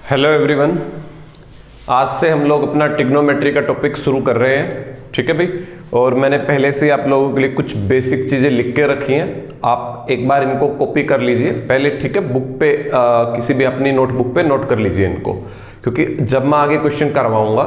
Hello everyone. आज से हम लोग अपना ट्रिग्नोमेट्री का टॉपिक शुरू कर रहे हैं, ठीक है भाई। और मैंने पहले से आप लोगों के लिए कुछ बेसिक चीज़ें लिख के रखी हैं, आप एक बार इनको कॉपी कर लीजिए पहले, ठीक है। बुक पे किसी भी अपनी नोटबुक पे नोट कर लीजिए इनको, क्योंकि जब मैं आगे क्वेश्चन करवाऊंगा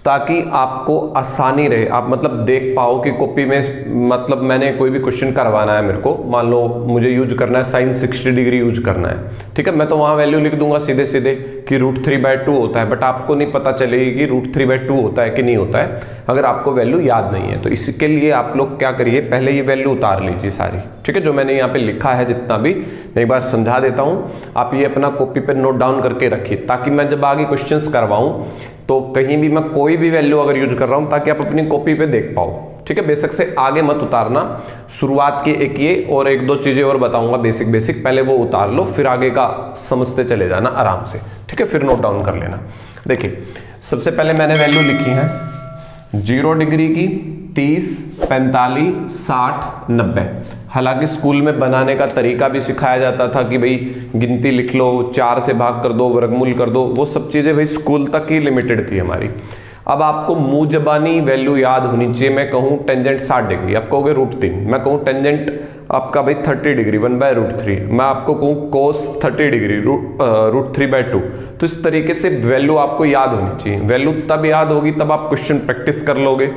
ताकि आपको आसानी रहे, आप मतलब देख पाओ कि कॉपी में मतलब मैंने कोई भी क्वेश्चन करवाना है मेरे को, मान लो मुझे यूज करना है साइन 60 डिग्री यूज करना है, ठीक है। मैं तो वहाँ वैल्यू लिख दूंगा सीधे सीधे कि √3/2 होता है, बट आपको नहीं पता चलेगी कि √3/2 होता है कि नहीं होता है अगर आपको वैल्यू याद नहीं है। तो इसके लिए आप लोग क्या करिए, पहले ये वैल्यू उतार लीजिए सारी, ठीक है। जो मैंने यहाँ पे लिखा है जितना भी, मैं एक बार समझा देता हूँ, आप ये अपना कॉपी पर नोट डाउन करके रखिए ताकि मैं जब आगे क्वेश्चन करवाऊँ तो कहीं भी मैं कोई भी वैल्यू अगर यूज कर रहा हूं ताकि आप अपनी कॉपी पे देख पाओ, ठीक है। बेसिक से आगे मत उतारना, शुरुआत की एक ये और एक दो चीजें और बताऊंगा बेसिक, पहले वो उतार लो, फिर आगे का समझते चले जाना आराम से, ठीक है। फिर नोट डाउन कर लेना। देखिए सबसे पहले मैंने वैल्यू लिखी है 0 डिग्री की 30, 45, 60, 90। हालांकि स्कूल में बनाने का तरीका भी सिखाया जाता था कि भाई गिनती लिख लो, 4 से भाग कर दो, वर्गमूल कर दो, वो सब चीज़ें भाई स्कूल तक ही लिमिटेड थी हमारी। अब आपको मुंह जबानी वैल्यू याद होनी चाहिए। मैं कहूँ टेंजेंट 60 डिग्री, आप कहोगे √3, मैं कहूँ टेंजेंट आपका भाई 30 डिग्री 1/√3, मैं आपको कहूँ कोस 30 डिग्री √3/2। तो इस तरीके से वैल्यू आपको याद होनी चाहिए। वैल्यू तब याद होगी तब आप क्वेश्चन प्रैक्टिस कर लोगे,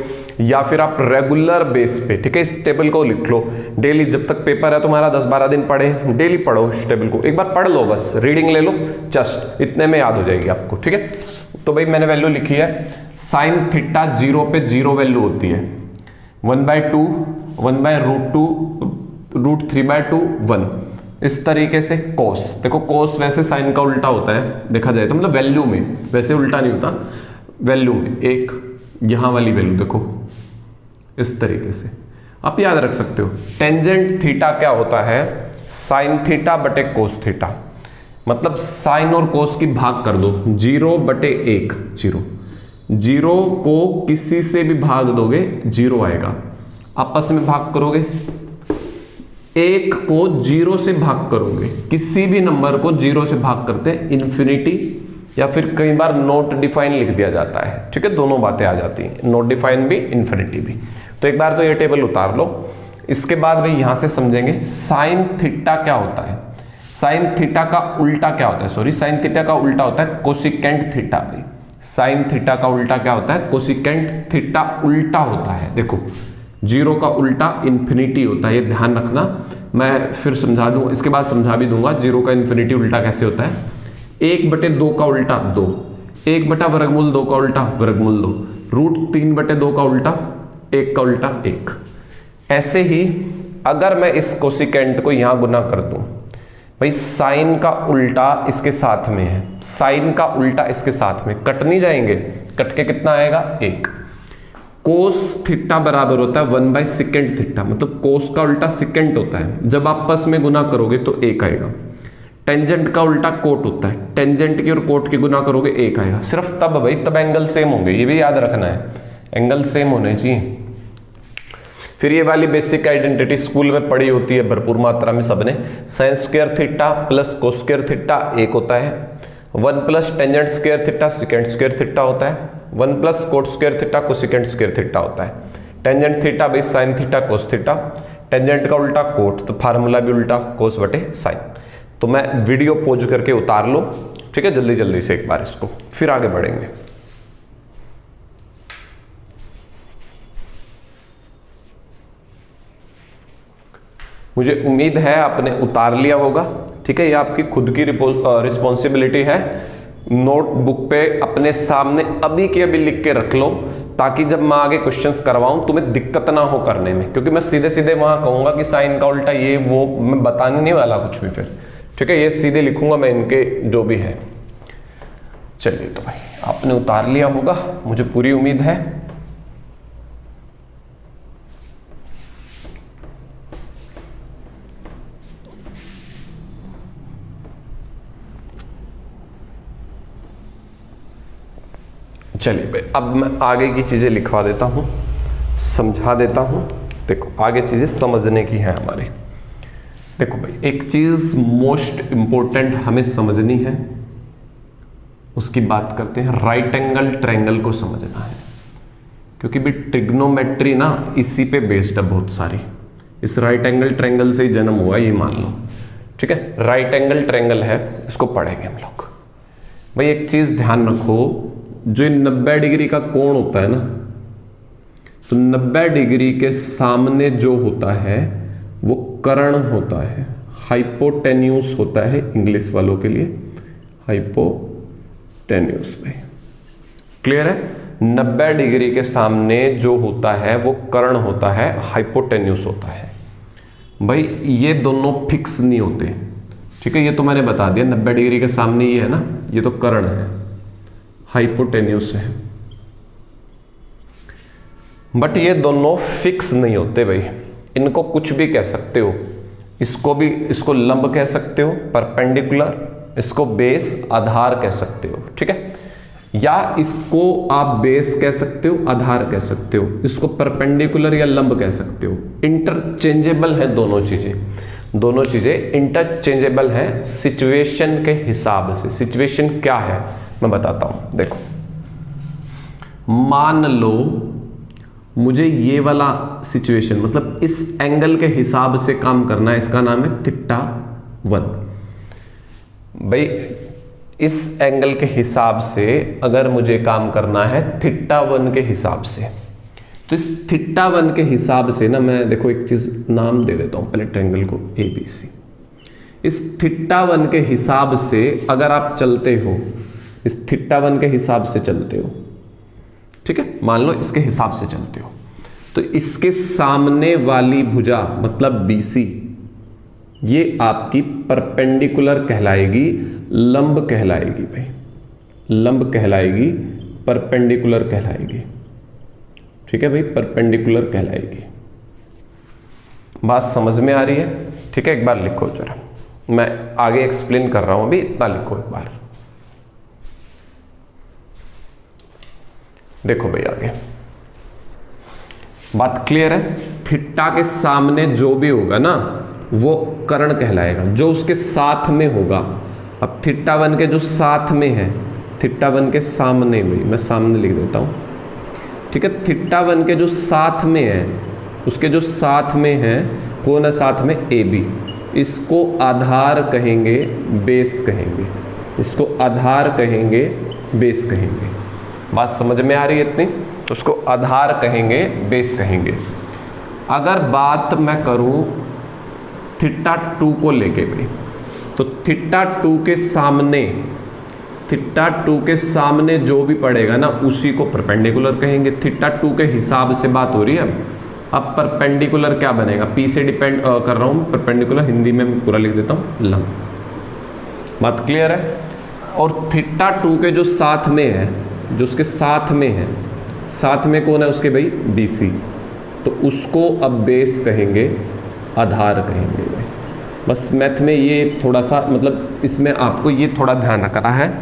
या फिर आप रेगुलर बेस पे, ठीक है, इस टेबल को लिख लो डेली। जब तक पेपर है तुम्हारा 10-12 दिन पढ़े, डेली पढ़ो इस टेबल को, एक बार पढ़ लो, बस रीडिंग ले लो, जस्ट इतने में याद हो जाएगी आपको, ठीक है। तो भाई मैंने वैल्यू लिखी है साइन थीटा 0 पे 0 वैल्यू होती है 1/2, 1/√2, √3/2, 1। इस तरीके से कोस, देखो कोस वैसे साइन का उल्टा होता है देखा जाए तो, मतलब वैल्यू में, वैसे उल्टा नहीं होता, वैल्यू में एक यहां वाली वैल्यू देखो इस तरीके से आप याद रख सकते हो। टेंजेंट थीटा क्या होता है, साइन थीटा बटे कोस थीटा, मतलब साइन और कोस की भाग कर दो 0/1, 0 को किसी से भी भाग दोगे 0 आएगा। आपस में भाग करोगे, 1 को 0 से भाग करोगे, किसी भी नंबर को 0 से भाग करते हैं इन्फिनिटी, या फिर कई बार नॉट डिफाइन लिख दिया जाता है, ठीक है। दोनों बातें आ जाती हैं, नॉट डिफाइन भी इन्फिनिटी भी। तो एक बार तो ये टेबल उतार लो। इसके बाद भाई यहां से समझेंगे साइन थीटा क्या होता है। साइन थीटा का उल्टा क्या होता है, सॉरी, साइन थीटा का उल्टा होता है कोसिकेंट थीटा। भाई साइन थीटा का उल्टा क्या होता है, कोसिकेंट थीटा उल्टा होता है। देखो 0 का उल्टा इन्फिनिटी होता है, ये ध्यान रखना, मैं फिर समझा दूं, इसके बाद समझा भी दूंगा 0 का इन्फिनिटी उल्टा कैसे होता है। 1/2 का उल्टा 2, 1/√2 का उल्टा वर्गमूल 2, √3/2 का उल्टा 1 का उल्टा 1। ऐसे ही अगर मैं इस कोसिकेंट को यहां गुना कर दूं, भाई साइन का उल्टा इसके साथ में है, साइन का उल्टा इसके साथ में, कट नहीं जाएंगे, कट के कितना आएगा 1। कोस थीटा बराबर होता है 1/सेकेंड थीटा, मतलब कोस का उल्टा सेकेंड होता है, जब आपस में गुना करोगे तो 1 आएगा। टेंजेंट का उल्टा कोट होता है, टेंजेंट की और कोट की गुना करोगे 1 आएगा। सिर्फ तब भाई, तब एंगल सेम होंगे, ये भी याद रखना है, एंगल सेम होने चाहिए। फिर ये वाली बेसिक आइडेंटिटी स्कूल में पढ़ी होती है भरपूर मात्रा में सबने, sine square theta plus cos square theta 1 होता है, 1 plus tangent square theta second square theta होता है, 1 plus coat square theta cosecant square theta होता है। टेंजेंट थीटा भाई sine theta cos theta, tangent का उल्टा कोट, तो फार्मूला भी उल्टा कोस बटे साइन। तो मैं वीडियो पॉज करके उतार लो, ठीक है, जल्दी जल्दी से एक बार इसको, फिर आगे बढ़ेंगे। मुझे उम्मीद है आपने उतार लिया होगा, ठीक है। ये आपकी खुद की रिस्पॉन्सिबिलिटी है। नोटबुक पे अपने सामने अभी के अभी लिख के रख लो, ताकि जब मैं आगे क्वेश्चंस करवाऊं तुम्हें दिक्कत ना हो करने में, क्योंकि मैं सीधे सीधे वहां कहूंगा कि साइन का उल्टा ये वो, मैं बताने नहीं वाला कुछ भी फिर, ठीक है। ये सीधे लिखूंगा मैं इनके जो भी है। चलिए तो भाई आपने उतार लिया होगा, मुझे पूरी उम्मीद है। चलिए भाई अब मैं आगे की चीज़ें लिखवा देता हूँ, समझा देता हूँ। देखो आगे चीज़ें समझने की है हमारी। देखो भाई एक चीज़ मोस्ट इम्पोर्टेंट हमें समझनी है, उसकी बात करते हैं। राइट एंगल ट्रायंगल को समझना है, क्योंकि भी ट्रिग्नोमेट्री ना इसी पे बेस्ड है बहुत सारी। इस राइट एंगल ट्रायंगल से ही जन्म हुआ, ये मान लो, ठीक है। राइट एंगल ट्रायंगल है, इसको पढ़ेंगे हम लोग। भाई एक चीज ध्यान रखो, जो 90 डिग्री का कोण होता है ना, तो 90 डिग्री के सामने जो होता है वो कर्ण होता है, हाइपोटेन्यूस होता है इंग्लिश वालों के लिए, हाइपोटेन्यूस। भाई क्लियर है? 90 डिग्री के सामने जो होता है वो कर्ण होता है, हाइपोटेन्यूस होता है। भाई ये दोनों फिक्स नहीं होते, ठीक है, ये तो मैंने बता दिया। 90 डिग्री के सामने ये है ना, ये तो कर्ण है, हाइपोटेन्यूस है, बट ये दोनों फिक्स नहीं होते भाई। इनको कुछ भी कह सकते हो, इसको लंब कह सकते हो, परपेंडिकुलर, इसको बेस आधार कह सकते हो, ठीक है, या इसको आप बेस कह सकते हो, आधार कह सकते हो, इसको परपेंडिकुलर या लंब कह सकते हो। इंटरचेंजेबल है दोनों चीजें इंटरचेंजेबल है सिचुएशन के हिसाब से। सिचुएशन क्या है मैं बताता हूं, देखो। मान लो मुझे ये वाला सिचुएशन, मतलब इस एंगल के हिसाब से काम करना है, इसका नाम है θ1। भाई इस एंगल के हिसाब से अगर मुझे काम करना है θ1 के हिसाब से, तो इस θ1 के हिसाब से ना, मैं देखो एक चीज नाम दे देता हूं पहले ट्रायंगल को, ABC। इस θ1 के हिसाब से अगर आप चलते हो, इस θ1 के हिसाब से चलते हो, ठीक है, मान लो इसके हिसाब से चलते हो, तो इसके सामने वाली भुजा मतलब BC, ये आपकी परपेंडिकुलर कहलाएगी, लंब कहलाएगी। भाई लंब कहलाएगी, परपेंडिकुलर कहलाएगी, ठीक है भाई, परपेंडिकुलर कहलाएगी। बात समझ में आ रही है? ठीक है, एक बार लिखो जरा, मैं आगे एक्सप्लेन कर रहा हूं, अभी इतना लिखो एक बार। देखो भाई आगे बात क्लियर है। थीटा के सामने जो भी होगा ना वो कर्ण कहलाएगा, जो उसके साथ में होगा। अब θ1 के जो साथ में है, θ1 के सामने, भाई मैं सामने लिख देता हूं, ठीक है, θ1 के जो साथ में है, उसके जो साथ में है, कौन है साथ में? AB। इसको आधार कहेंगे, बेस कहेंगे, इसको आधार कहेंगे, बेस कहेंगे। बात समझ में आ रही है इतनी? तो उसको आधार कहेंगे, बेस कहेंगे। अगर बात मैं करूं θ2 को लेके भाई, तो θ2 के सामने जो भी पड़ेगा ना उसी को परपेंडिकुलर कहेंगे। θ2 के हिसाब से बात हो रही है। अब परपेंडिकुलर क्या बनेगा? P से डिपेंड कर रहा हूं, परपेंडिकुलर हिंदी में मैं पूरा लिख देता हूं, लंब। बात क्लियर है? और θ2 के जो साथ में है, जो उसके साथ में है, साथ में कौन है उसके? भाई BC। तो उसको अब बेस कहेंगे, आधार कहेंगे भाई। बस मैथ में ये थोड़ा सा, मतलब इसमें आपको ये थोड़ा ध्यान रखना है।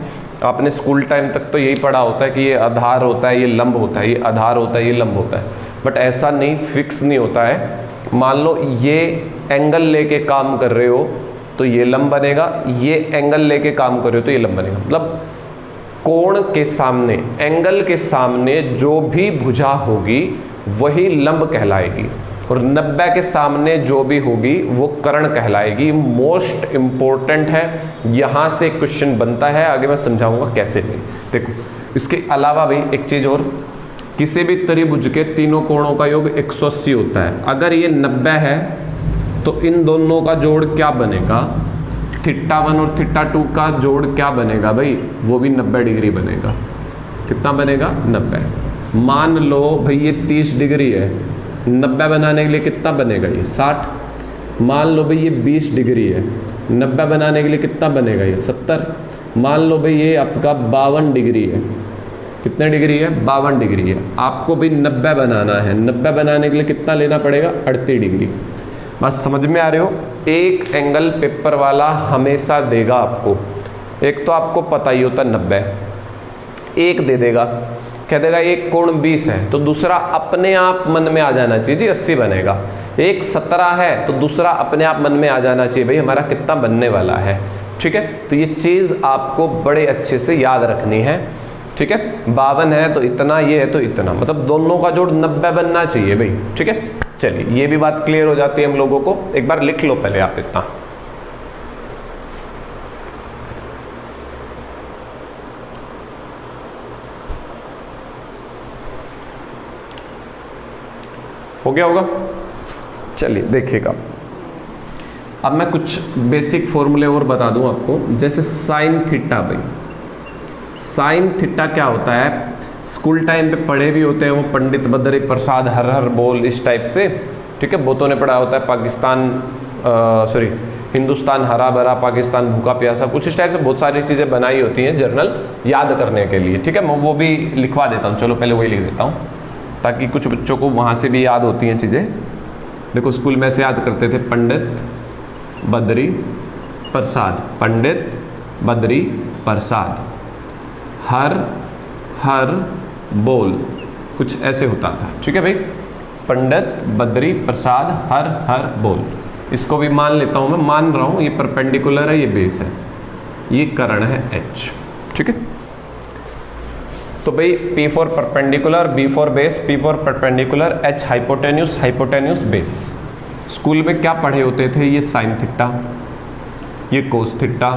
आपने स्कूल टाइम तक तो यही पढ़ा होता है कि ये आधार होता है, ये लंब होता है, ये आधार होता है, ये लंब होता है, बट ऐसा नहीं, फिक्स नहीं होता है। मान लो ये एंगल लेके काम कर रहे हो तो ये लंब बनेगा, ये एंगल लेके काम कर रहे हो तो ये लंब बनेगा। मतलब कोण के सामने, एंगल के सामने जो भी भुजा होगी वही लंब कहलाएगी, और 90 के सामने जो भी होगी वो कर्ण कहलाएगी। मोस्ट इंपॉर्टेंट है, यहां से क्वेश्चन बनता है, आगे मैं समझाऊंगा कैसे नहीं। देखो इसके अलावा भी एक चीज और, किसी भी त्रिभुज के तीनों कोणों का योग 180 होता है। अगर ये 90 है तो इन दोनों का जोड़ क्या बनेगा? θ1 और θ2 का जोड़ क्या बनेगा भाई? वो भी 90 डिग्री बनेगा। कितना बनेगा? 90। मान लो भाई ये 30 डिग्री है, 90 बनाने के लिए कितना बनेगा? ये 60। मान लो भाई ये 20 डिग्री है, 90 बनाने के लिए कितना बनेगा? ये 70। मान लो भाई ये आपका 52 डिग्री है, कितने डिग्री है? 52 डिग्री है। आपको भी 90 बनाना है, 90 बनाने के लिए कितना लेना पड़ेगा? 38 डिग्री। बात समझ में आ रहे हो? एक एंगल पेपर वाला हमेशा देगा आपको, एक तो आपको पता ही होता 90, एक दे देगा, कह देगा एक कोण 20 है, तो दूसरा अपने आप मन में आ जाना चाहिए जी 80 बनेगा। एक 17 है तो दूसरा अपने आप मन में आ जाना चाहिए भाई हमारा कितना बनने वाला है। ठीक है, तो ये चीज़ आपको बड़े अच्छे से याद रखनी है। ठीक है, 52 है तो इतना, ये है तो इतना, मतलब दोनों का जोड़ 90 बनना चाहिए भाई। ठीक है, चलिए ये भी बात क्लियर हो जाती है हम लोगों को। एक बार लिख लो पहले आप इतना। हो गया होगा। चलिए देखिएगा, अब मैं कुछ बेसिक फॉर्मूले और बता दूं आपको। जैसे साइन थीटा भाई, साइन थीटा क्या होता है, स्कूल टाइम पे पढ़े भी होते हैं वो, पंडित बद्री प्रसाद हर हर बोल, इस टाइप से। ठीक है, बहुतों ने पढ़ा होता है। पाकिस्तान सॉरी हिंदुस्तान हरा भरा, पाकिस्तान भूखा प्यासा, कुछ इस टाइप से बहुत सारी चीज़ें बनाई होती हैं जर्नल याद करने के लिए। ठीक है, मैं वो भी लिखवा देता हूँ, चलो पहले वही लिख देता हूँ ताकि कुछ बच्चों को वहाँ से भी याद होती हैं चीज़ें। देखो स्कूल में ऐसे याद करते थे, पंडित बद्री प्रसाद, पंडित बद्री प्रसाद, हर हर बोल, कुछ ऐसे होता था। ठीक है भाई, पंडित बद्री प्रसाद हर हर बोल। इसको भी मान लेता हूँ, मैं मान रहा हूँ ये परपेंडिकुलर है, ये बेस है, ये कर्ण है H। ठीक है, तो भाई P for perpendicular, B for base, P for perpendicular, H hypotenuse, hypotenuse base. School में क्या पढ़े होते थे, ये साइन थीटा, ये कोस थीटा,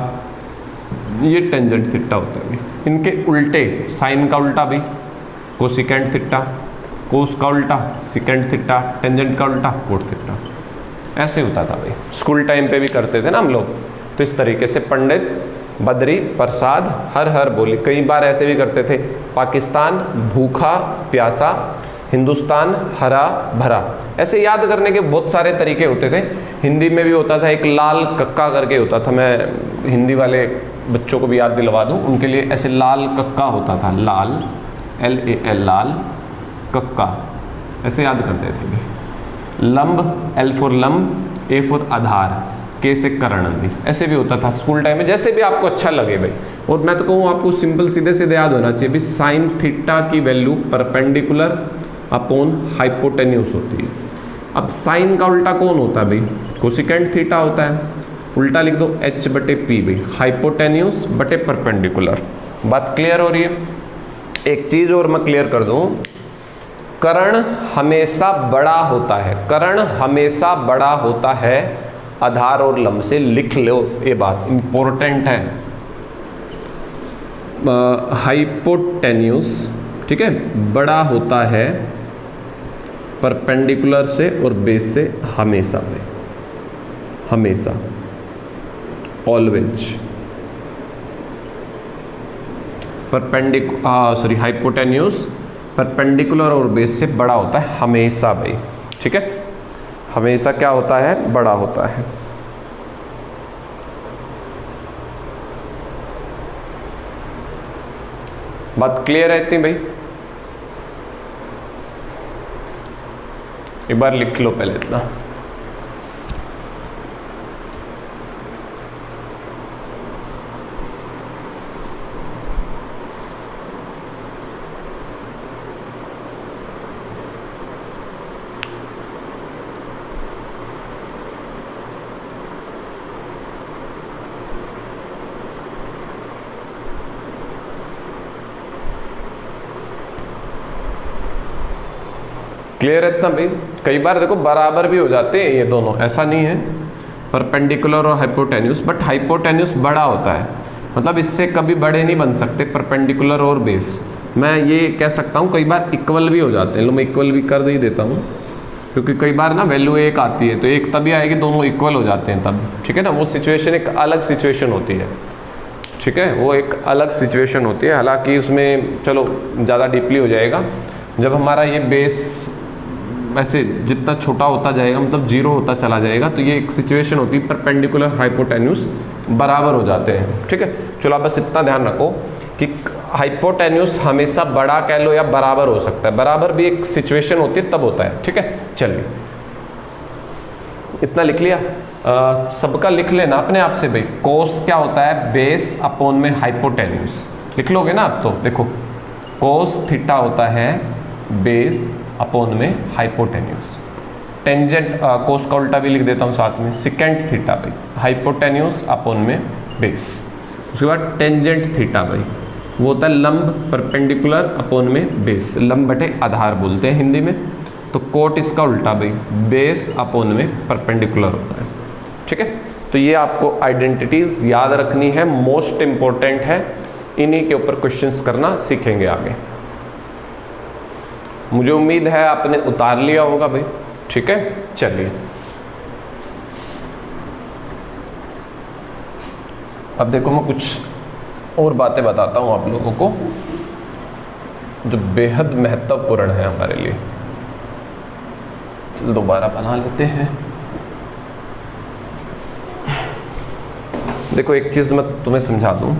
ये टेंजेंट थीटा होता है। इनके उल्टे, साइन का उल्टा भी कोसिकेंट थीटा, कोस का उल्टा सिकेंट थीटा, टेंजेंट का उल्टा कोट थीटा, ऐसे होता था भाई। स्कूल टाइम पे भी करते थे ना हम लोग। तो इस तरीके से पंडित बद्री प्रसाद हर हर बोली। कई बार ऐसे भी करते थे, पाकिस्तान भूखा प्यासा, हिंदुस्तान हरा भरा। ऐसे याद करने के बहुत सारे तरीके होते थे। हिंदी में भी होता था, एक लाल कक्का करके होता था, मैं हिंदी वाले बच्चों को भी याद दिलवा दूं, उनके लिए ऐसे लाल कक्का होता था, लाल LAL लाल कक्का, ऐसे याद करते थे। लंब, L फॉर लंब, A फॉर आधार, K से कर्ण भी, ऐसे भी होता था स्कूल टाइम में, जैसे भी आपको अच्छा लगे भाई। और मैं तो कहूँ आपको सिंपल सीधे सीधे याद होना चाहिए भी, साइन थीटा की वैल्यू परपेंडिकुलर अपॉन हाइपोटेन्यूस होती है। अब साइन का उल्टा कौन होता है भाई, कोसिकेंट थीटा होता है, उल्टा लिख दो H बटे P भाई, हाइपोटेन्यूस बटे परपेंडिकुलर। बात क्लियर हो रही है। एक चीज और मैं क्लियर कर दूं, कर्ण हमेशा बड़ा होता है, कर्ण हमेशा बड़ा होता है आधार और लंब से। लिख लो, ये बात इंपॉर्टेंट है। हाइपोटेन्यूस, ठीक है, बड़ा होता है परपेंडिकुलर से और बेस से हमेशा में, हमेशा, ऑलवेज। हाइपोटेन्यूस परपेंडिकुलर और बेस से बड़ा होता है हमेशा भाई। ठीक है, हमेशा क्या होता है, बड़ा होता है। बात क्लियर है इतनी भाई? एक बार लिख लो पहले इतना। क्लियर है इतना भाई? कई बार देखो बराबर भी हो जाते हैं ये दोनों, ऐसा नहीं है, परपेंडिकुलर और हाइपोटेन्यूस, बट हाइपोटेन्यूस बड़ा होता है, मतलब इससे कभी बड़े नहीं बन सकते परपेंडिकुलर और बेस। मैं ये कह सकता हूँ कई बार इक्वल भी हो जाते हैं। लो मैं इक्वल भी कर ही देता हूँ, क्योंकि कई बार ना वैल्यू एक आती है तो एक तभी आएगी दोनों इक्वल हो जाते हैं तब। ठीक है ना, वो सिचुएशन एक अलग सिचुएशन होती है। ठीक है, वो एक अलग सिचुएशन होती है, हालांकि उसमें चलो ज़्यादा डीपली हो जाएगा। जब हमारा ये बेस ऐसे जितना छोटा होता जाएगा, मतलब जीरो होता चला जाएगा, तो ये एक सिचुएशन होती है परपेंडिकुलर हाइपोटेन्यूस बराबर हो जाते हैं। ठीक है, चलो आप बस इतना ध्यान रखो कि हाइपोटेन्यूस हमेशा बड़ा कह लो या बराबर हो सकता है, बराबर भी एक सिचुएशन होती है तब होता है। ठीक है, चलिए इतना लिख लिया। सबका लिख लेना अपने आप से भाई। कोस क्या होता है, बेस अपॉन में हाइपोटेन्यूस। लिख लोगे ना आप? तो देखो कोस थीटा होता है बेस अपॉन में हाइपोटेन्यूस। टेंजेंट कोस का उल्टा भी लिख देता हूँ साथ में, सिकेंट थीटा भाई, हाइपोटेन्यूस अपॉन में बेस। उसके बाद टेंजेंट थीटा भाई वो होता है लंब परपेंडिकुलर अपॉन में बेस, लंब बटे आधार बोलते हैं हिंदी में। तो कोट इसका उल्टा भाई बेस अपॉन में परपेंडिकुलर होता है। ठीक है, तो ये आपको आइडेंटिटीज याद रखनी है, मोस्ट इंपॉर्टेंट है, इन्हीं के ऊपर क्वेश्चंस करना सीखेंगे आगे। मुझे उम्मीद है आपने उतार लिया होगा भाई। ठीक है, चलिए अब देखो मैं कुछ और बातें बताता हूं आप लोगों को जो बेहद महत्वपूर्ण है हमारे लिए। चलो दोबारा बना लेते हैं। देखो एक चीज मैं तुम्हें समझा दूं,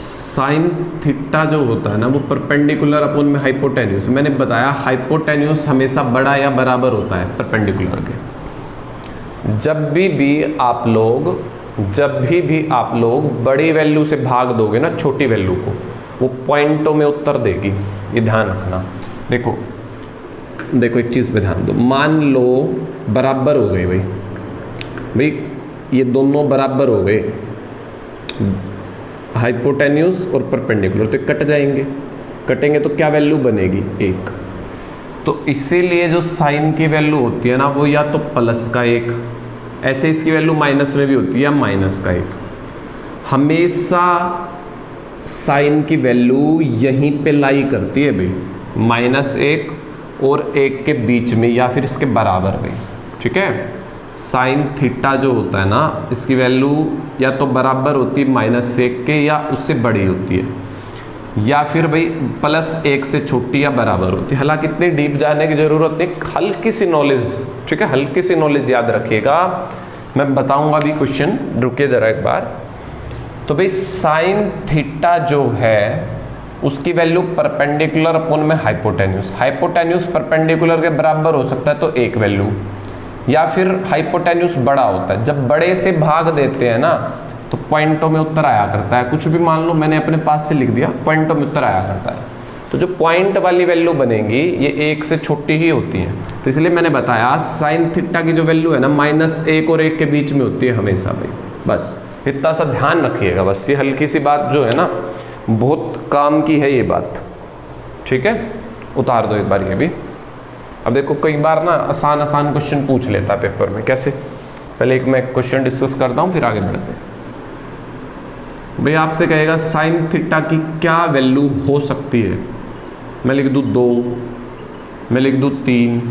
साइन थीटा जो होता है ना वो परपेंडिकुलर अपॉन में हाइपोटेन्यूस। मैंने बताया हाइपोटेन्यूस हमेशा बड़ा या बराबर होता है परपेंडिकुलर के। जब भी आप लोग बड़ी वैल्यू से भाग दोगे ना छोटी वैल्यू को, वो पॉइंटों में उत्तर देगी, ये ध्यान रखना। देखो एक चीज़ पे ध्यान दो, मान लो बराबर हो गए भाई ये दोनों बराबर हो गए, हाइपोटेन्यूस और परपेंडिकुलर, तो कट जाएंगे, कटेंगे तो क्या वैल्यू बनेगी 1। तो इसीलिए जो साइन की वैल्यू होती है ना वो या तो प्लस का 1, ऐसे इसकी वैल्यू माइनस में भी होती है या माइनस का 1। हमेशा साइन की वैल्यू यहीं पे लाई करती है भाई, -1 और 1 के बीच में या फिर इसके बराबर में। ठीक है, साइन थीटा जो होता है ना इसकी वैल्यू या तो बराबर होती है -1 के या उससे बड़ी होती है, या फिर भाई +1 से छोटी या बराबर होती है। हालांकि इतनी डीप जाने की जरूरत नहीं, हल्की सी नॉलेज, ठीक है, हल्की सी नॉलेज याद रखिएगा। मैं बताऊंगा भी क्वेश्चन, रुकिए जरा एक बार। तो भाई साइन थीटा जो है उसकी वैल्यू परपेंडिकुलर अपॉन में हाइपोटेन्यूस परपेंडिकुलर के बराबर हो सकता है तो 1 वैल्यू, या फिर हाइपोटेन्यूस बड़ा होता है। जब बड़े से भाग देते हैं ना तो पॉइंटों में उत्तर आया करता है। कुछ भी मान लो मैंने अपने पास से लिख दिया, पॉइंटों में उत्तर आया करता है। तो जो पॉइंट वाली वैल्यू बनेगी ये 1 से छोटी ही होती है। तो इसलिए मैंने बताया साइन थीटा की जो वैल्यू है ना -1 और 1 के बीच में होती है हमेशा भाई। बस इतना सा ध्यान रखिएगा, बस ये हल्की सी बात जो है ना बहुत काम की है ये बात। ठीक है, उतार दो एक बार ये भी। अब देखो कई बार ना आसान क्वेश्चन पूछ लेता है पेपर में। कैसे? पहले एक मैं क्वेश्चन डिस्कस करता हूँ फिर आगे बढ़ते हैं। भाई आपसे कहेगा साइन थीटा की क्या वैल्यू हो सकती है। मैं लिख दूँ 2, मैं लिख दूँ 3,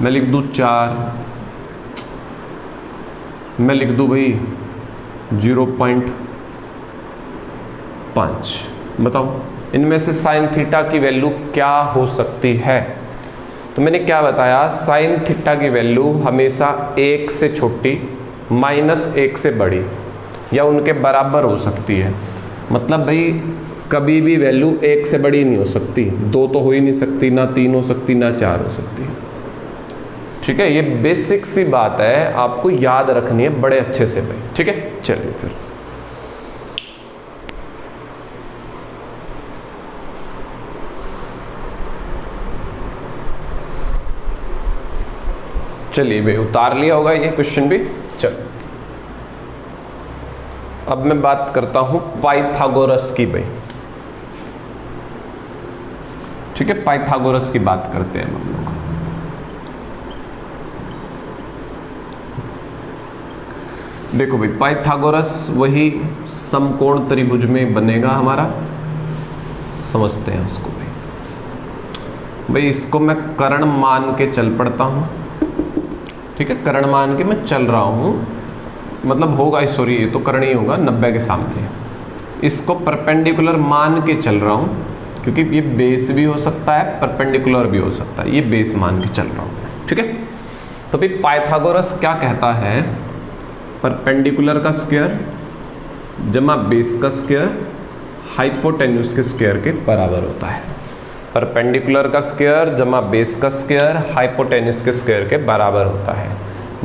मैं लिख दूँ 4, मैं लिख दूँ भाई 0.5। बताओ इनमें से साइन थीटा की वैल्यू क्या हो सकती है। तो मैंने क्या बताया, साइन थीटा की वैल्यू हमेशा 1 से छोटी, -1 से बड़ी या उनके बराबर हो सकती है। मतलब भाई कभी भी वैल्यू 1 से बड़ी नहीं हो सकती, 2 तो हो ही नहीं सकती, ना 3 हो सकती, ना 4 हो सकती। ठीक है, ये बेसिक सी बात है, आपको याद रखनी है बड़े अच्छे से भाई। ठीक है, चलिए फिर चलिए भाई उतार लिया होगा ये क्वेश्चन भी। चलो अब मैं बात करता हूं पाइथागोरस की भाई। ठीक है, पाइथागोरस की बात करते हैं हम लोग। देखो भाई पाइथागोरस वही समकोण त्रिभुज में बनेगा हमारा, समझते हैं उसको भाई। इसको मैं कर्ण मान के चल पड़ता हूं। ठीक है, कर्ण मान के मैं चल रहा हूं, मतलब होगा, सॉरी ये तो कर्ण ही होगा 90 के सामने। इसको परपेंडिकुलर मान के चल रहा हूं क्योंकि ये बेस भी हो सकता है परपेंडिकुलर भी हो सकता है, ये बेस मान के चल रहा हूं। ठीक है, तो भाई पाइथागोरस क्या कहता है, परपेंडिकुलर का स्क्वायर जमा बेस का स्क्वायर हाइपोटेन्यूस के स्क्वायर के बराबर होता है। परपेंडिकुलर का स्क्वायर जमा बेस का स्क्वायर हाइपोटेन्यूस के स्क्वायर के बराबर होता है।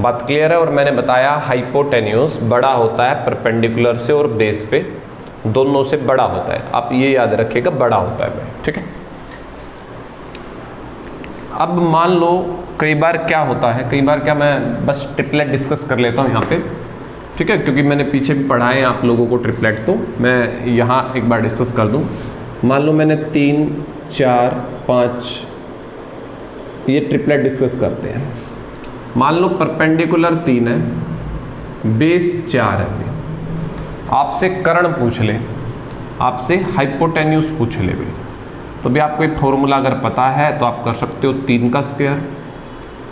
बात क्लियर है। और मैंने बताया हाइपोटेन्यूस बड़ा होता है परपेंडिकुलर से और बेस पे दोनों से बड़ा होता है, आप ये याद रखिएगा, बड़ा होता है भाई। ठीक है, अब मान लो कई बार क्या होता है, कई बार क्या, मैं बस ट्रिपलेट डिस्कस कर लेता हूँ यहाँ पे। ठीक है, क्योंकि मैंने पीछे भी पढ़ाए हैं आप लोगों को ट्रिपलेट, तो मैं यहाँ एक बार डिस्कस कर दूँ। मान लो मैंने 3 4 5 ये ट्रिपलेट डिस्कस करते हैं। मान लो परपेंडिकुलर 3 है, बेस 4 है, आपसे कर्ण पूछ ले, आपसे हाइपोटेन्यूज पूछ ले भी, तो भी आपको एक फॉर्मूला अगर पता है तो आप कर सकते हो 3 का स्क्वायर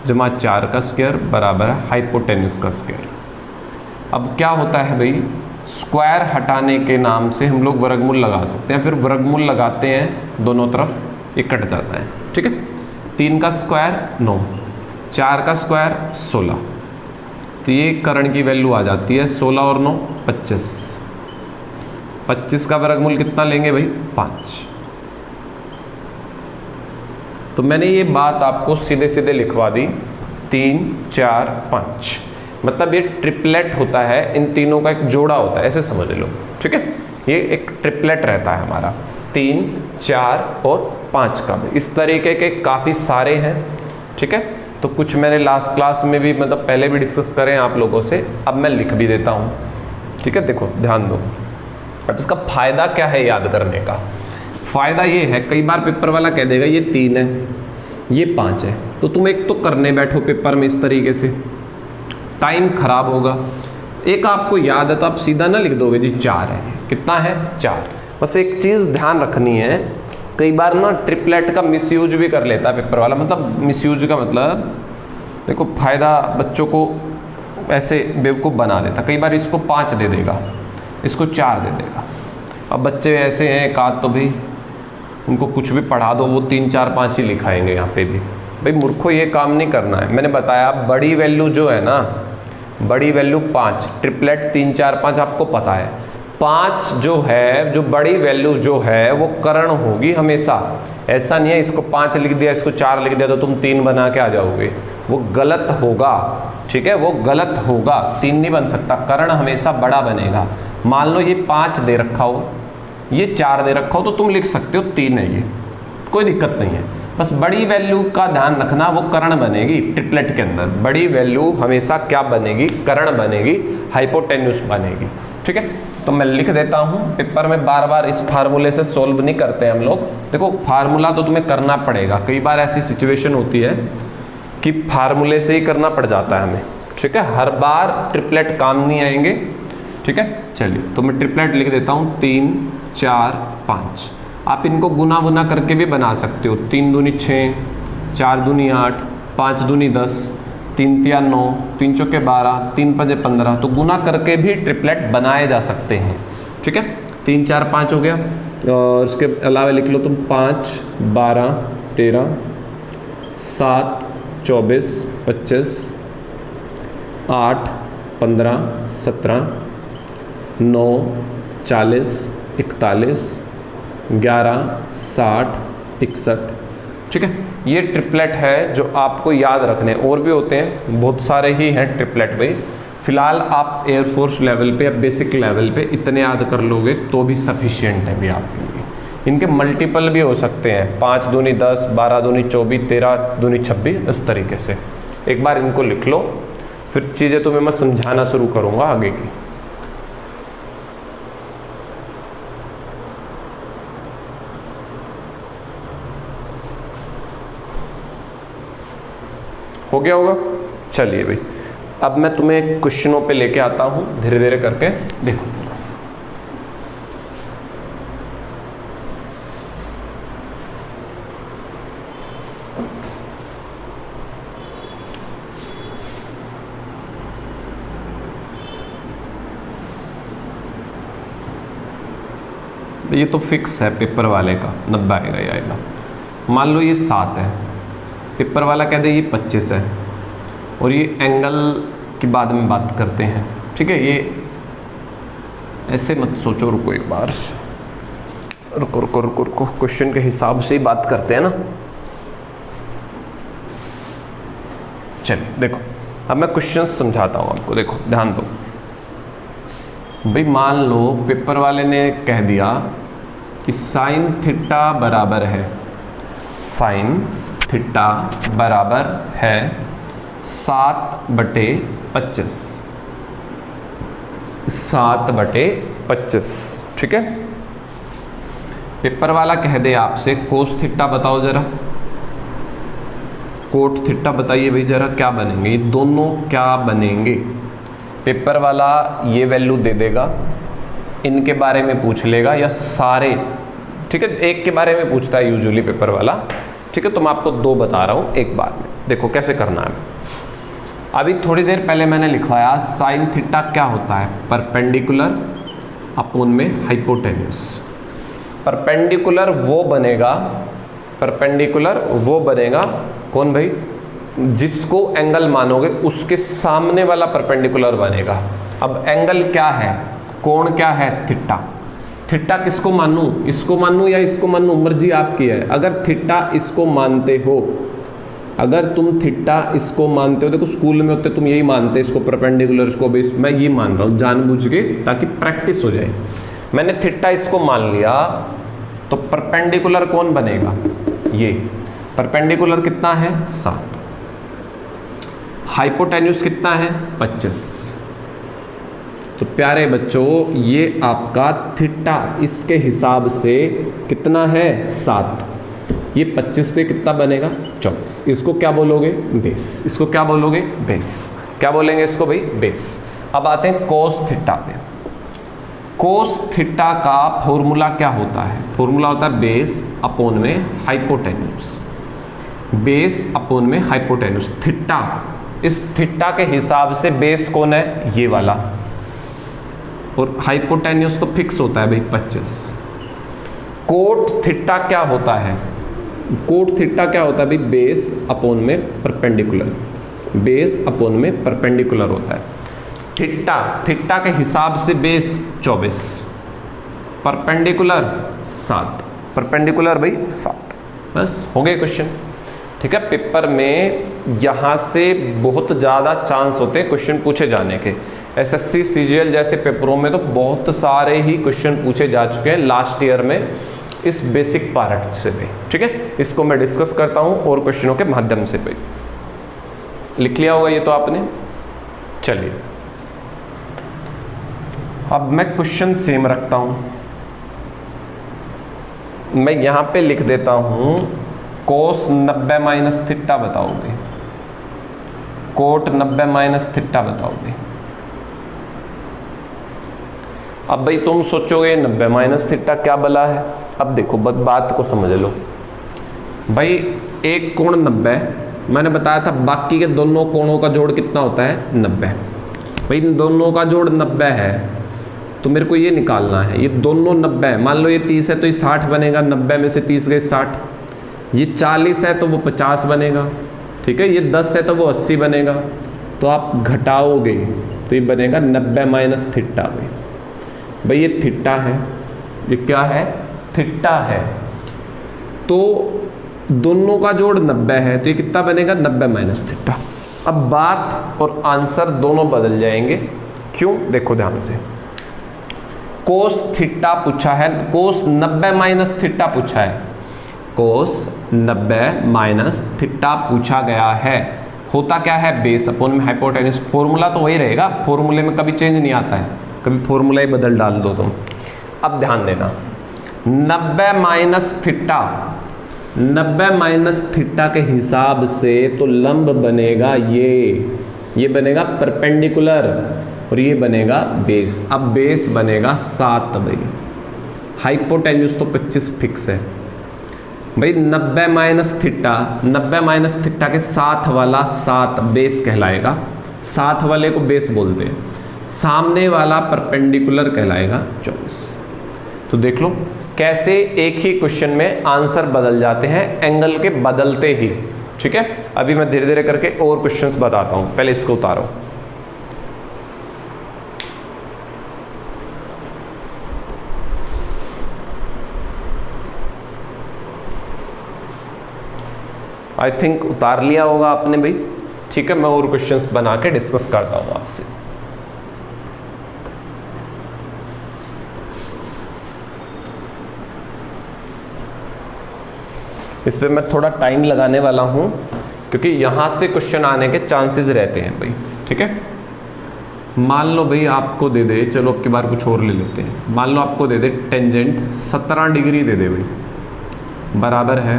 जमा 4 का स्क्वायर बराबर है हाइपोटेन्यूज का स्क्वायर। अब क्या होता है भाई, स्क्वायर हटाने के नाम से हम लोग वर्गमूल लगा सकते हैं, फिर वर्गमूल लगाते हैं दोनों तरफ, ये कट जाता है। ठीक है, 3 का स्क्वायर 9, 4 का स्क्वायर 16, तो ये कर्ण की वैल्यू आ जाती है 16 और 9 25। 25 का वर्गमूल कितना लेंगे भाई 5। तो मैंने ये बात आपको सीधे सीधे लिखवा दी 3 4 5, मतलब ये ट्रिपलेट होता है, इन तीनों का एक जोड़ा होता है, ऐसे समझ लो। ठीक है, ये एक ट्रिपलेट रहता है हमारा 3 4 और 5 का भी। इस तरीके के काफ़ी सारे हैं। ठीक है, तो कुछ मैंने लास्ट क्लास में भी मतलब पहले भी डिस्कस करें आप लोगों से, अब मैं लिख भी देता हूँ। ठीक है, देखो ध्यान दो। अब इसका फ़ायदा क्या है याद करने का? फ़ायदा ये है, कई बार पेपर वाला कह देगा ये 3 है ये 5 है, तो तुम एक तो करने बैठो पेपर में इस तरीके से, टाइम खराब होगा। एक आपको याद है तो आप सीधा ना लिख दोगे जी 4 है, कितना है 4। बस एक चीज़ ध्यान रखनी है, कई बार ना ट्रिपलेट का मिसयूज भी कर लेता है पेपर वाला। मतलब मिसयूज का मतलब देखो, फ़ायदा बच्चों को ऐसे बेवकूफ़ बना देता। कई बार इसको 5 दे देगा, इसको 4 दे देगा। अब बच्चे ऐसे हैं एक आध, तो भाई उनको कुछ भी पढ़ा दो वो 3 4 5 ही लिखाएंगे यहाँ पे भी। भाई मूर्खों, ये काम नहीं करना है। मैंने बताया बड़ी वैल्यू जो है ना, बड़ी वैल्यू 5, ट्रिपलेट 3 4 5 आपको पता है। 5 जो है, जो बड़ी वैल्यू जो है वो कर्ण होगी हमेशा। ऐसा नहीं है इसको 5 लिख दिया इसको 4 लिख दिया तो तुम 3 बना के आ जाओगे, वो गलत होगा। ठीक है, वो गलत होगा, 3 नहीं बन सकता, कर्ण हमेशा बड़ा बनेगा। मान लो ये 5 दे रखा हो, ये 4 दे रखा हो, तो तुम लिख सकते हो 3 है, ये कोई दिक्कत नहीं है। बस बड़ी वैल्यू का ध्यान रखना, वो कर्ण बनेगी ट्रिपलेट के अंदर। बड़ी वैल्यू हमेशा क्या बनेगी? कर्ण बनेगी, हाइपोटेन्यूस बनेगी। ठीक है, तो मैं लिख देता हूँ। पेपर में बार बार इस फार्मूले से सोल्व नहीं करते हम लोग। देखो फार्मूला तो तुम्हें करना पड़ेगा, कई बार ऐसी सिचुएशन होती है कि फार्मूले से ही करना पड़ जाता है हमें। ठीक है, हर बार ट्रिपलेट काम नहीं आएंगे। ठीक है, चलिए तो मैं ट्रिपलेट लिख देता हूँ 3 4 5। आप इनको गुना बुना करके भी बना सकते हो। 3 दूनी 6, 4 दूनी 8, 5 दूनी 10, 3 तिया 9, 3 चौके 12, 3 पंजे 15, तो गुना करके भी ट्रिपलेट बनाए जा सकते हैं। ठीक है, 3 4 5 हो गया, और उसके अलावा लिख लो तुम 5 12 13 7 24 25 8 15 17 9 40 41 11 60 61। ठीक है, ये ट्रिपलेट है जो आपको याद रखने। और भी होते हैं, बहुत सारे ही हैं ट्रिपलेट भाई। फिलहाल आप एयरफोर्स लेवल पे या बेसिक लेवल पे इतने याद कर लोगे तो भी सफिशिएंट है भी आपके लिए। इनके मल्टीपल भी हो सकते हैं, 5 दूनी 10, 12 दूनी 24, 13 दूनी 26, इस तरीके से। एक बार इनको लिख लो, फिर चीज़ें तुम्हें मैं समझाना शुरू करूँगा आगे की। हो गया होगा? चलिए भाई, अब मैं तुम्हें क्वेश्चनों पे लेके आता हूँ धीरे धीरे करके। देखो ये तो फिक्स है पेपर वाले का, 90 आएगा ही आएगा। मान लो ये 7 है, पेपर वाला कह दे ये 25 है, और ये एंगल की बाद में बात करते हैं। ठीक है, ये ऐसे मत सोचो, रुको एक बार, रुको रुको रुको रुको, क्वेश्चन के हिसाब से ही बात करते हैं ना। चलिए देखो, अब मैं क्वेश्चन समझाता हूँ आपको। देखो ध्यान दो भाई, मान लो पेपर वाले ने कह दिया कि साइन थीटा बराबर है, साइन थीटा बराबर है 7/25। 7/25। ठीक है, पेपर वाला कह दे आपसे कोस थीटा बताओ जरा, कोट थीटा बताइए भाई जरा, क्या बनेंगे ये दोनों, क्या बनेंगे? पेपर वाला ये वैल्यू दे देगा, इनके बारे में पूछ लेगा या सारे, ठीक है, एक के बारे में पूछता है यूजुअली पेपर वाला। ठीक है, तो मैं आपको 2 बता रहा हूँ एक बार में, देखो कैसे करना है। अभी थोड़ी देर पहले मैंने लिखवाया साइन थीटा क्या होता है, परपेंडिकुलर अपोन में हाइपोटेन्यूस। परपेंडिकुलर वो बनेगा, परपेंडिकुलर वो बनेगा कौन भाई, जिसको एंगल मानोगे उसके सामने वाला परपेंडिकुलर बनेगा। अब एंगल क्या है, कोण क्या है, थीटा। थीटा किसको मानूं, इसको मानूं या इसको मानूं, मर्जी आपकी है। अगर थीटा इसको मानते हो, अगर तुम थीटा इसको मानते हो, देखो स्कूल में होते तुम यही मानते इसको परपेंडिकुलर, इसको बेस, मैं ये मान रहा हूँ जानबूझ के ताकि प्रैक्टिस हो जाए। मैंने थीटा इसको मान लिया तो परपेंडिकुलर कौन बनेगा, ये परपेंडिकुलर कितना है 7, हाइपोटेन्यूस कितना है 25। तो प्यारे बच्चों ये आपका थीटा इसके हिसाब से कितना है 7, ये 25 पे कितना बनेगा 24। इसको क्या बोलोगे, बेस। इसको क्या बोलोगे, बेस। क्या बोलेंगे इसको भाई, बेस। अब आते हैं कोस थीटा पे। कोस थीटा का फॉर्मूला क्या होता है, फॉर्मूला होता है बेस अपोन में हाइपोटेन्यूस, बेस अपोन में हाइपोटेन्यूस। थीटा, इस थीटा के हिसाब से बेस कौन है, ये वाला, और हाइपोटेन्यूस तो फिक्स होता है भाई 25। कोट थीटा क्या होता है, कोट थीटा क्या होता है भाई, बेस अपोन में परपेंडिकुलर, बेस अपोन में परपेंडिकुलर होता है। थीटा, थीटा के हिसाब से बेस 24, परपेंडिकुलर 7, परपेंडिकुलर भाई 7। बस हो गए क्वेश्चन। ठीक है, पेपर में यहाँ से बहुत ज़्यादा चांस होते हैं क्वेश्चन पूछे जाने के। एसएससी सीजीएल जैसे पेपरों में तो बहुत सारे ही क्वेश्चन पूछे जा चुके हैं लास्ट ईयर में इस बेसिक पार्ट से भी। ठीक है, इसको मैं डिस्कस करता हूँ और क्वेश्चनों के माध्यम से भी। लिख लिया होगा ये तो आपने। चलिए अब मैं क्वेश्चन सेम रखता हूँ, मैं यहाँ पे लिख देता हूँ कोस 90 माइनस थीटा बताओगे, कोट 90 माइनस थीटा बताओगे। अब भाई तुम सोचोगे 90 माइनस थीटा क्या बला है। अब देखो बात को समझ लो भाई, एक कोण 90, मैंने बताया था बाकी के दोनों कोणों का जोड़ कितना होता है 90। भाई इन दोनों का जोड़ 90 है तो मेरे को ये निकालना है, ये दोनों 90 है। मान लो ये 30 है तो ये 60 बनेगा, 90 में से 30 गए 60। ये 40 है तो वो 50 बनेगा। ठीक है, ये 10 है तो वो 80 बनेगा। तो आप घटाओगे तो ये बनेगा 90 माइनस थीटा। भाई ये थीटा है, ये क्या है, थीटा है। तो दोनों का जोड़ 90 है तो ये कितना बनेगा 90 माइनस थीटा। अब बात और आंसर दोनों बदल जाएंगे। क्यों, देखो ध्यान से। कोस थीटा पूछा है, कोस 90 माइनस थीटा पूछा है, कोस 90 माइनस थीटा पूछा गया है। होता क्या है, बेस अपोन में हाइपोटेन्यूस। फॉर्मूला तो वही रहेगा, फॉर्मूले में कभी चेंज नहीं आता है, कभी फॉर्मूला ही बदल डाल दो तुम। अब ध्यान देना, 90 माइनस थीटा, 90 माइनस थीटा के हिसाब से तो लंब बनेगा ये बनेगा परपेंडिकुलर और ये बनेगा बेस। अब बेस बनेगा 7 भाई, हाइपोटेन्यूस तो 25 फिक्स है भाई। 90 माइनस थीटा, 90 माइनस थीटा के साथ वाला 7 बेस कहलाएगा, साथ वाले को बेस बोलते हैं। सामने वाला परपेंडिकुलर कहलाएगा 24। तो देख लो कैसे एक ही क्वेश्चन में आंसर बदल जाते हैं एंगल के बदलते ही। ठीक है, अभी मैं धीरे धीरे करके और क्वेश्चंस बताता हूं, पहले इसको उतारो। आई थिंक उतार लिया होगा आपने भाई। ठीक है, मैं और क्वेश्चंस बना के डिस्कस करता हूं आपसे। इस पर मैं थोड़ा टाइम लगाने वाला हूं क्योंकि यहां से क्वेश्चन आने के चांसेस रहते हैं भाई। ठीक है, मान लो भाई आपको दे दे, चलो अब की बार कुछ और ले लेते हैं, मान लो आपको दे दे टेंजेंट 17 डिग्री दे दे भाई, बराबर है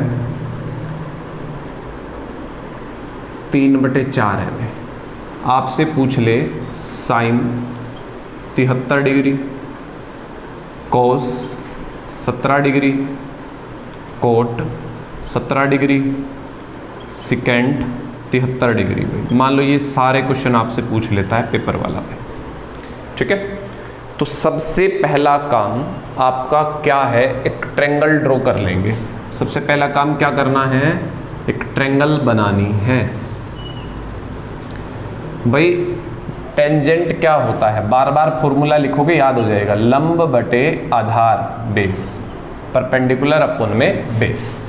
3/4 है भाई। आपसे पूछ ले sine 73 degree, cos 17 degree, cot 17 degree, second 73 degree भाई। मान लो ये सारे क्वेश्चन आपसे पूछ लेता है पेपर वाला भाई, ठीक है। तो सबसे पहला काम आपका क्या है, एक ट्रायंगल ड्रॉ कर लेंगे। सबसे पहला काम क्या करना है, एक ट्रायंगल बनानी है भाई। टेंजेंट क्या होता है, बार बार फॉर्मूला लिखोगे याद हो जाएगा, लंब बटे आधार बेस, परपेंडिकुलर अपन में बेस।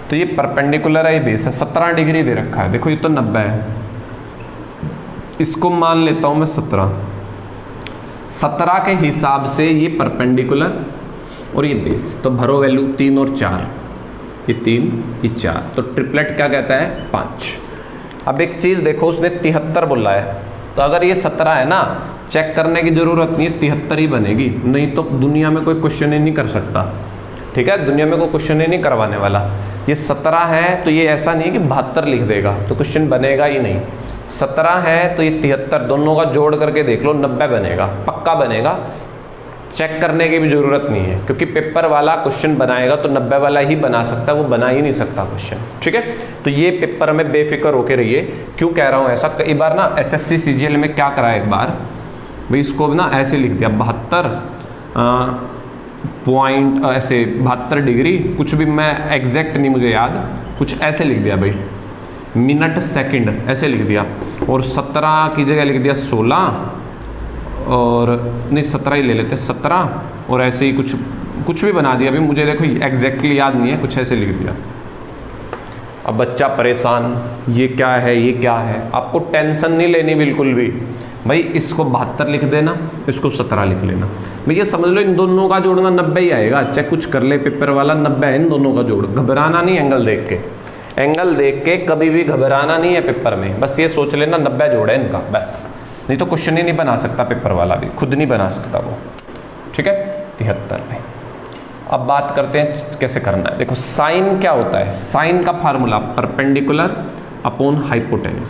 तो ये परपेंडिकुलर है, ये बेस है, 17 डिग्री दे रखा है, देखो ये तो 90 है, इसको मान लेता हूं मैं 17 के हिसाब से ये परपेंडिकुलर और ये बेस, तो भरो वैल्यू 3 और 4, ये 3 ये 4, तो ट्रिपलेट क्या कहता है 5। अब एक चीज़ देखो, उसने 73 बोला है, तो अगर ये 17 है ना, चेक करने की जरूरत नहीं है, 73 ही बनेगी, नहीं तो दुनिया में कोई क्वेश्चन ही नहीं कर सकता, ठीक है। दुनिया में कोई क्वेश्चन ही नहीं करवाने वाला। ये 17 है तो ये ऐसा नहीं कि 72 लिख देगा तो क्वेश्चन बनेगा ही नहीं। 17 है तो ये 73, दोनों का जोड़ करके देख लो 90 बनेगा, पक्का बनेगा, चेक करने की भी जरूरत नहीं है, क्योंकि पेपर वाला क्वेश्चन बनाएगा तो 90 वाला ही बना सकता है, वो बना ही नहीं सकता क्वेश्चन, ठीक है। तो ये पेपर में बेफिक्र होके रहिए। क्यों कह रहा हूँ ऐसा, कई बार ना एसएससी सीजीएल में क्या करा एक बार भाई, इसको ना ऐसे लिख दिया 72 पॉइंट ऐसे 72 डिग्री, कुछ भी मैं एग्जैक्ट नहीं मुझे याद, कुछ ऐसे लिख दिया भाई, मिनट सेकंड ऐसे लिख दिया, और 17 की जगह लिख दिया 16, और नहीं 17 ही ले लेते 17, और ऐसे ही कुछ भी बना दिया। अभी मुझे देखो एग्जैक्टली याद नहीं है, कुछ ऐसे लिख दिया। अब बच्चा परेशान, ये क्या है ये क्या है, आपको टेंशन नहीं लेनी बिल्कुल भी भाई, इसको 72 लिख देना, इसको 17 लिख लेना भाई। ये समझ लो इन दोनों का जोड़ना 90 ही आएगा, चाहे कुछ कर ले पेपर वाला, 90 है इन दोनों का जोड़। घबराना नहीं, एंगल देख के, एंगल देख के कभी भी घबराना नहीं है पेपर में, बस ये सोच लेना 90 जोड़ है इनका, बस, नहीं तो क्वेश्चन ही नहीं बना सकता पेपर वाला भी, खुद नहीं बना सकता वो, ठीक है। 73 में अब बात करते हैं कैसे करना है। देखो साइन क्या होता है, साइन का फार्मूला परपेंडिकुलर अपॉन हाइपोटेन्यूज।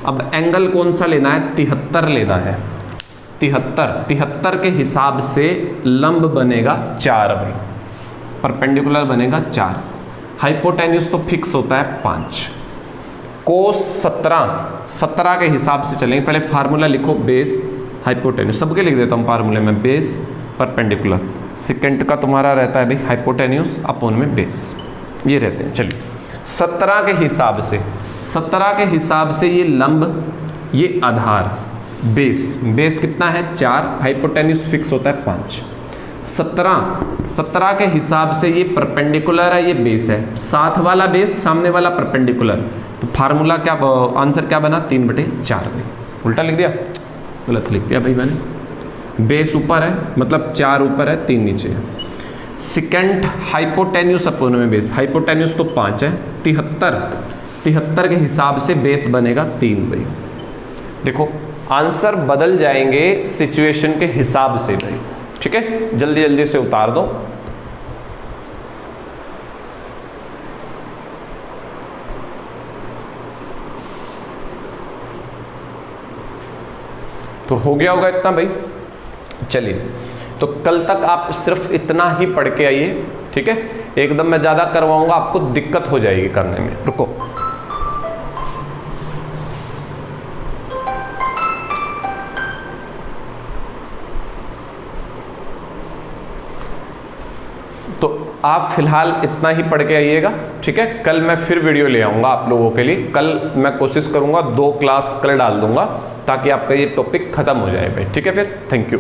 अब एंगल कौन सा लेना है, 73 लेना है। 73 के हिसाब से लंब बनेगा 4 भाई, परपेंडिकुलर बनेगा 4, हाइपोटेन्यूज तो फिक्स होता है 5। कोस 17 के हिसाब से चलेंगे, पहले फार्मूला लिखो, बेस हाइपोटेन्यूज, सबके लिख देता हूँ फार्मूले में, बेस परपेंडिकुलर, सेकेंड का तुम्हारा रहता है भाई हाइपोटेन्यूज अपॉन में बेस, ये रहते हैं। चलिए 17 के हिसाब से, 17 के हिसाब से ये लंब, ये आधार, बेस कितना है 4, हाइपोटेन्यूज फिक्स होता है 5। 17 के हिसाब से ये परपेंडिकुलर है, ये बेस है, साथ वाला बेस सामने वाला परपेंडिकुलर, तो फार्मूला क्या, आंसर क्या बना 3/4। उल्टा लिख दिया, गलत लिख दिया भाई मैंने, बेस ऊपर है मतलब 4 ऊपर है 3 नीचे है। सेकेंड हाइपोटेन्यूज अपॉन में बेस, हाइपोटेन्यूज तो 5 है, 73 के हिसाब से बेस बनेगा 3 भाई। देखो आंसर बदल जाएंगे सिचुएशन के हिसाब से भाई, ठीक है, जल्दी जल्दी से उतार दो। तो हो गया होगा इतना भाई। चलिए तो कल तक आप सिर्फ इतना ही पढ़ के आइए, ठीक है, एकदम मैं ज़्यादा करवाऊंगा आपको दिक्कत हो जाएगी करने में। रुको, तो आप फिलहाल इतना ही पढ़ के आइएगा, ठीक है। कल मैं फिर वीडियो ले आऊँगा आप लोगों के लिए, कल मैं कोशिश करूँगा 2 क्लास कल डाल दूँगा ताकि आपका ये टॉपिक खत्म हो जाए भाई, ठीक है। फिर थैंक यू।